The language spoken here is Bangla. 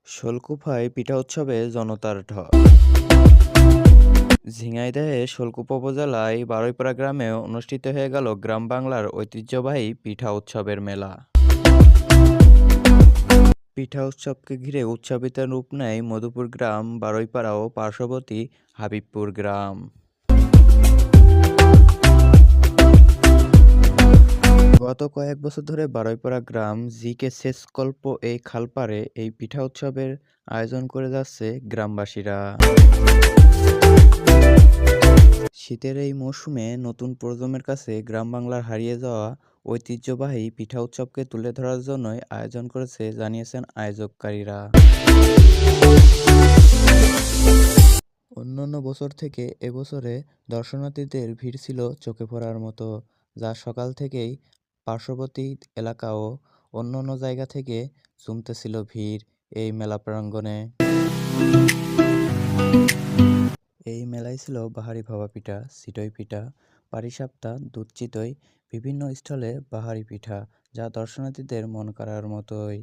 শোলকুপায় পিঠা উৎসবে জনতার ঢল। ঝিনাইদহে শোলকুপা উপজেলায় বারুইপাড়া গ্রামে অনুষ্ঠিত হয়ে গেল গ্রাম বাংলার ঐতিহ্যবাহী পিঠা উৎসবের মেলা। পিঠা উৎসবকে ঘিরে উৎসবিত রূপ নেয় মধুপুর গ্রাম, বারুইপাড়া ও পার্শ্ববর্তী হাবিবপুর গ্রাম। গত কয়েক বছর ধরে বারুইপাড়া গ্রাম জি.কে সেচকল্প এই খালপাড়ে এই পিঠা উৎসবের আয়োজন করে যাচ্ছে গ্রামবাসীরা। শীতের এই মৌসুমে নতুন প্রজন্মের কাছে গ্রাম বাংলার হারিয়ে যাওয়া ঐতিহ্যবাহী পিঠা উৎসবকে তুলে ধরার জন্যই আয়োজন করেছে জানিয়েছেন আয়োজককারীরা। অন্যান্য বছর থেকে এবছরে দর্শনার্থীদের ভিড় ছিল চোখে পড়ার মতো, যা সকাল থেকেই পার্শ্ববর্তী এলাকা ও অন্যান্য জায়গা থেকে জমতেছিল ভিড় এই মেলা প্রাঙ্গণে। এই মেলায় ছিল বাহারি ভাপা পিঠা, চিতই পিঠা, পাটিসাপটা, দুধ চিতই, বিভিন্ন স্টলে বাহারি পিঠা, যা দর্শনার্থীদের মন কাড়ার মতোই।